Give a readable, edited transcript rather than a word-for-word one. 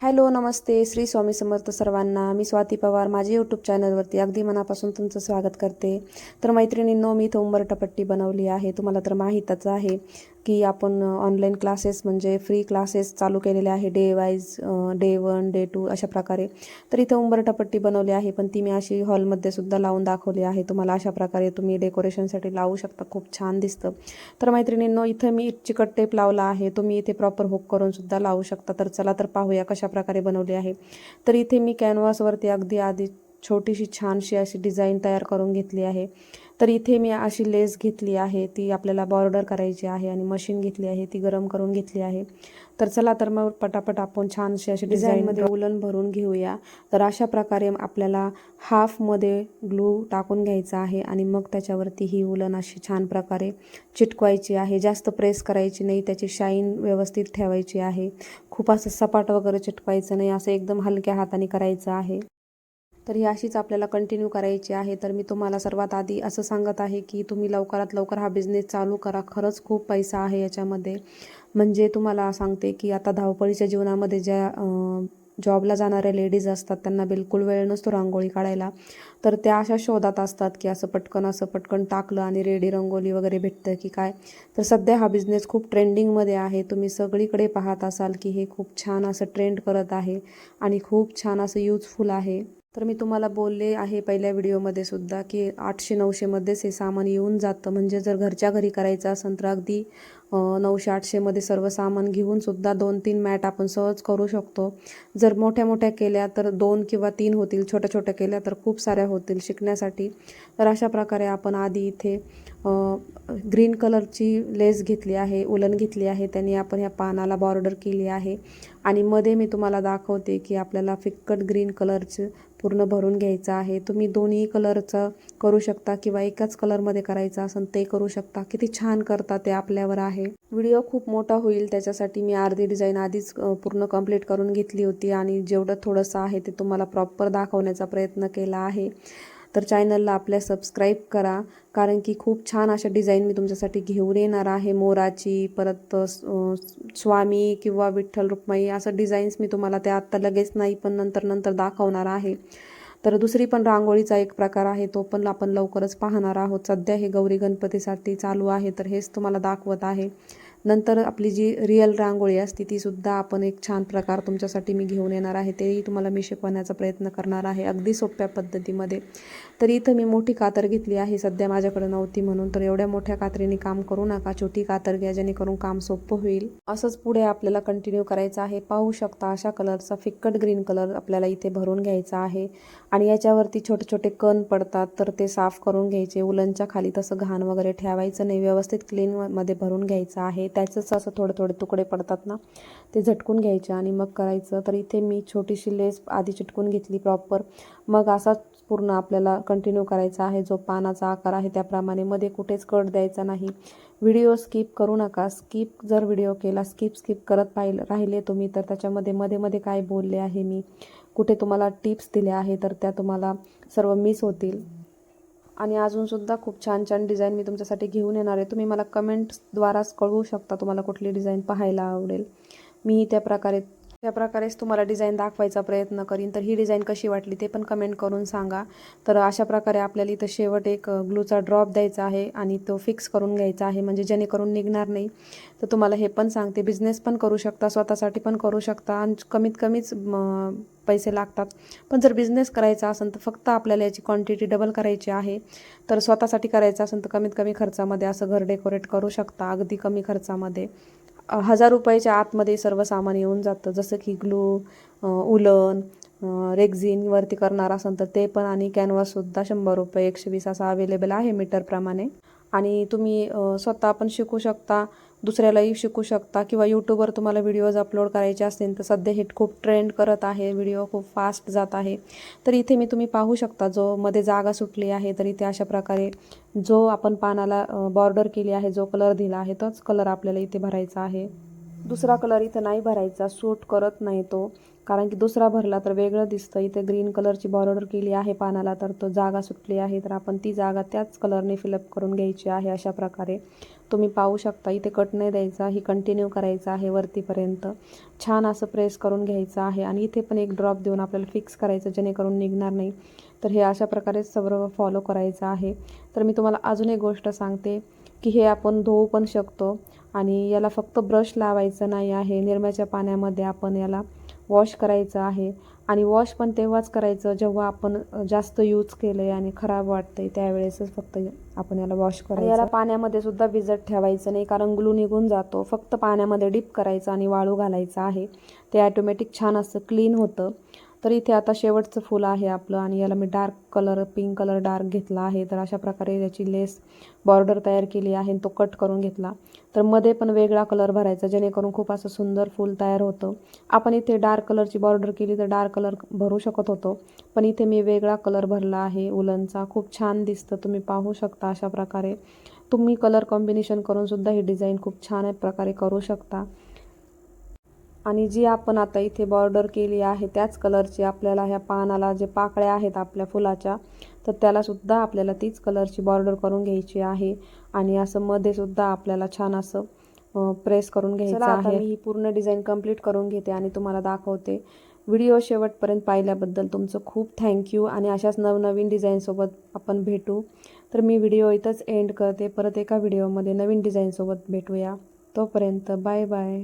Hello, नमस्ते. श्री स्वामी समर्थ सर्वांना. मी स्वाती पवार. माझ्या YouTube चॅनलवरती अगदी मनापासून तुमचं स्वागत करते. तर मैत्रिणींनो, मी इथं उंबरठा बनवली आहे. तुम्हाला तर माहीतच आहे की आपण ऑनलाईन क्लासेस म्हणजे फ्री क्लासेस चालू केलेले आहे, डे वाईज, डे 1, डे 2 अशा प्रकारे. तर इथं उंबरठा बनवली आहे, पण ती मी अशी हॉलमध्ये सुद्धा लावून दाखवली आहे. तुम्हाला अशा प्रकारे तुम्ही डेकोरेशनसाठी लावू शकता, खूप छान दिसतं. तर मैत्रिणींनो, इथं मी चिकट टेप लावला आहे. तुम्ही इथे प्रॉपर हुक करून सुद्धा लावू शकता. तर चला तर पाहूया कशा प्रकारे बनवली आहे. तर इथे मी कॅनव्हासवरती अगदी आधी छोटीशी छानशी अशी डिझाईन तयार करून घेतली आहे. तर इथे मी अशी लेस घेतली आहे, ती आपल्याला बॉर्डर करायची आहे, आणि मशीन घेतली आहे, ती गरम करून घेतली आहे. तर चला तर मग पटापट आपण छानशी अशी डिझाईनमध्ये उलन भरून घेऊया. तर अशा प्रकारे आपल्याला हाफमध्ये ग्लू टाकून घ्यायचा आहे, आणि मग त्याच्यावरती ही उलन अशी छान प्रकारे चिटकवायची आहे. जास्त प्रेस करायची नाही, त्याची शाईन व्यवस्थित ठेवायची आहे. खूप असं सपाट वगैरे चिटकवायचं नाही, असं एकदम हलक्या हाताने करायचं आहे. तर ही अशीच आपल्याला कंटिन्यू करायची आहे. तर मी तुम्हाला सर्वात आधी असं सांगत आहे की तुम्ही लवकरात लवकर हा बिझनेस चालू करा. खरंच खूप पैसा आहे याच्यामध्ये. म्हणजे तुम्हाला सांगते की आता धावपळीच्या जीवनामध्ये ज्या जॉबला जाणाऱ्या लेडीज असतात, त्यांना बिलकुल वेळ नसतो रांगोळी काढायला. तर त्या अशा शोधात असतात की असं पटकन टाकलं आणि रेडी रंगोली वगैरे भेटतं की काय. तर सध्या हा बिझनेस खूप ट्रेंडिंगमध्ये आहे. तुम्ही सगळीकडे पाहत असाल की हे खूप छान असं ट्रेंड करत आहे, आणि खूप छान असं यूजफुल आहे. तर मी तुम्हाला बोलले आहे पहिल्या व्हिडिओमध्ये सुद्धा की 800-900मध्येच हे सामान येऊन जातं. म्हणजे जर घरच्या घरी करायचं असेल तर अगदी 900-800मध्ये सर्व सामान घेऊन सुद्धा 2-3 मॅट आपण सहज करू शकतो. जर मोठ्या मोठ्या केल्या तर 2 किंवा 3 होतील, छोट्या छोट्या केल्या तर खूप साऱ्या होतील शिकण्यासाठी. तर अशा प्रकारे आपण आधी इथे ग्रीन कलरची लेस घेतली आहे, उलन घेतली आहे, त्यांनी आपण ह्या पानाला बॉर्डर केली आहे. आणि मध्ये मी तुम्हाला दाखवते की आपल्याला फिक्कट ग्रीन कलरचं पूर्ण भरून घ्यायचं आहे. तुम्ही दोन्ही कलरचं करू शकता, किंवा एकाच कलरमध्ये करायचं असेल ते करू शकता. किती छान करता ते आपल्यावर आहे. व्हिडिओ खूप मोठा होईल, त्याच्यासाठी मी अर्धी डिझाईन आधीच पूर्ण कंप्लीट करून घेतली होती, आणि जेवढं थोडंसं आहे ते तुम्हाला प्रॉपर दाखवण्याचा प्रयत्न केला आहे. तर चॅनलला आपल्या सबस्क्राईब करा, कारण की खूप छान अशा डिझाईन मी तुमच्यासाठी घेऊन येणार आहे. मोराची, परत स्वामी किंवा विठ्ठल रुक्माई असं डिझाईन्स मी तुम्हाला ते आत्ता लगेच नाही, पण नंतर दाखवणार आहे. तर दुसरी पण रांगोळीचा एक प्रकार आहे, तो पण आपण लवकरच पाहणार आहोत. सध्या हे गौरी गणपतीसाठी चालू आहे, तर हेच तुम्हाला दाखवत आहे. नंतर आपली जी रिअल रांगोळी असते ती सुद्धा आपण एक छान प्रकार तुमच्यासाठी मी घेऊन येणार आहे. तेही तुम्हाला मी शिकवण्याचा प्रयत्न करणार आहे अगदी सोप्या पद्धतीमध्ये. तर इथं मी मोठी कातर घेतली आहे, सध्या माझ्याकडे नव्हती म्हणून. तर एवढ्या मोठ्या कात्रीने काम करू नका, छोटी कातर घ्या, जेणेकरून काम सोपं होईल. असंच पुढे आपल्याला कंटिन्यू करायचं आहे. पाहू शकता अशा कलरचा फिक्कट ग्रीन कलर आपल्याला इथे भरून घ्यायचा आहे, आणि याच्यावरती छोटे छोटे कण पडतात, तर ते साफ करून घ्यायचे. उलनच्या खाली तसं घाण वगैरे ठेवायचं नाही, व्यवस्थित क्लीनमध्ये भरून घ्यायचं आहे. त्याचंच असं थोडे थोडे तुकडे पडतात ना, ते झटकून घ्यायचे आणि मग करायचं. तर इथे मी छोटीशी लेस आधी चिटकून घेतली प्रॉपर. मग असाच पूर्ण आपल्याला कंटिन्यू करायचा आहे. जो पानाचा आकार आहे त्याप्रमाणे, मध्ये कुठेच कट द्यायचा नाही. व्हिडिओ स्किप करू नका. स्किप जर व्हिडिओ केला, स्किप करत राहिले तुम्ही, तर त्याच्यामध्ये मध्ये काय बोलले आहे मी, कुठे तुम्हाला टिप्स दिल्या आहे, तर त्या तुम्हाला सर्व मिस होतील. आणि अजूनसुद्धा खूप छान छान डिझाईन मी तुमच्यासाठी घेऊन येणार आहे. तुम्ही मला कमेंट्सद्वाराच कळवू शकता तुम्हाला कुठली डिझाईन पाहायला आवडेल. मी त्याप्रकारेच तुम्हाला डिझाईन दाखवायचा प्रयत्न करीन. तर ही डिझाईन कशी वाटली ते पण कमेंट करून सांगा. तर अशा प्रकारे आपल्याला इथं शेवट एक ग्लूचा ड्रॉप द्यायचा आहे, आणि तो फिक्स करून घ्यायचा आहे, म्हणजे जेणेकरून निघणार नाही. तर तुम्हाला हे पण सांगते, बिझनेस पण करू शकता, स्वतःसाठी पण करू शकता, आणि कमीत पैसे लागतात. पण जर बिझनेस करायचा असेल तर फक्त आपल्याला याची क्वांटिटी डबल करायची आहे. तर स्वतःसाठी करायचं असेल तर कमीत कमी खर्चामध्ये असं घर डेकोरेट करू शकता, अगदी कमी खर्चामध्ये. 1000 रुपयाच्या आतमध्ये सर्व सामान येऊन जातं. जसं की ग्लू, उलन, रेक्झिनवरती करणार असेल तर ते पण, आणि कॅनव्हाससुद्धा 100 रुपये, 120 असा अवेलेबल आहे मीटरप्रमाणे. आणि तुम्ही स्वतः पण शिकू शकता, दुसऱ्यालाही शिकू शकता, किंवा यूट्यूबवर तुम्हाला व्हिडिओज अपलोड करायचे असतील तर सध्या हे खूप ट्रेंड करत आहे, व्हिडिओ खूप फास्ट जात आहे. तर इथे मी तुम्ही पाहू शकता, जो मध्ये जागा सुटली आहे, तर इथे अशा प्रकारे जो आपण पानाला बॉर्डर केली आहे, जो कलर दिला आहे, तोच कलर आपल्याला इथे भरायचा आहे. दुसरा कलर इथं नाही भरायचा, सूट करत नाही तो. कारण की दुसरा भरला तर वेगळं दिसतं. इथे ग्रीन कलरची बॉर्डर केली आहे पानाला, तर तो जागा सुटली आहे, तर आपण ती जागा त्याच कलरने फिलअप करून घ्यायची आहे. अशा प्रकारे तुम्ही पाहू शकता. इथे कट नाही द्यायचा, ही कंटिन्यू करायचं आहे वरतीपर्यंत. छान असं प्रेस करून घ्यायचं आहे आणि इथे पण एक ड्रॉप देऊन आपल्याला फिक्स करायचं, जेणेकरून निघणार नाही. तर हे अशा प्रकारे सर्व फॉलो करायचं आहे. तर मी तुम्हाला अजून एक गोष्ट सांगते की हे आपण धुवू पण शकतो आणि याला फक्त ब्रश लावायचं नाही आहे. निरम्याच्या पाण्यामध्ये आपण याला वॉश करायचं आहे आणि वॉश पण तेव्हाच करायचं जेव्हा आपण जास्त यूज केलं आणि खराब वाटतंय, त्यावेळेसच फक्त आपण याला वॉश करायचं. याला पाण्यामध्ये सुद्धा भिजत ठेवायचं नाही, कारण ग्लू निघून जातो. फक्त पाण्यामध्ये डिप करायचं आणि वाळू घालायचं आहे. ते ऑटोमॅटिक छान असं क्लीन होतं. तर इथे आता शेवटचं फूल आहे आपलं आणि याला मी dark colour, pink colour dark घेतला आहे. तर अशा प्रकारे याची लेस बॉर्डर तयार केली आहे आणि तो कट करून घेतला. तर मध्ये पण वेगळा कलर भरायचा, जेणेकरून खूप असं सुंदर फूल तयार होतं. आपण इथे डार्क कलरची बॉर्डर केली तर डार्क कलर भरू शकत होतो, पण इथे मी वेगळा कलर भरला आहे उलनचा. खूप छान दिसतं, तुम्ही पाहू शकता. अशा प्रकारे तुम्ही कलर कॉम्बिनेशन करून सुद्धा ही डिझाईन खूप छान प्रकारे करू शकता. आणि जी आपण आता इथे बॉर्डर केली आहे त्याच कलरची आपल्याला ह्या पानाला जे पाकळ्या आहेत आपल्या फुलाच्या, तर त्यालासुद्धा आपल्याला तीच कलरची बॉर्डर करून घ्यायची आहे. आणि असं मध्ये सुद्धा आपल्याला छान असं प्रेस करून घ्यायचं आहे. आता मी ही पूर्ण डिझाईन कंप्लीट करून घेते आणि तुम्हाला दाखवते. व्हिडिओ शेवटपर्यंत पाहिल्याबद्दल तुमचं खूप थँक्यू आणि अशाच नवनवीन डिझाईनसोबत आपण भेटू. तर मी व्हिडिओ इथंच एंड करते. परत एका व्हिडिओमध्ये नवीन डिझाईनसोबत भेटूया. तोपर्यंत बाय बाय.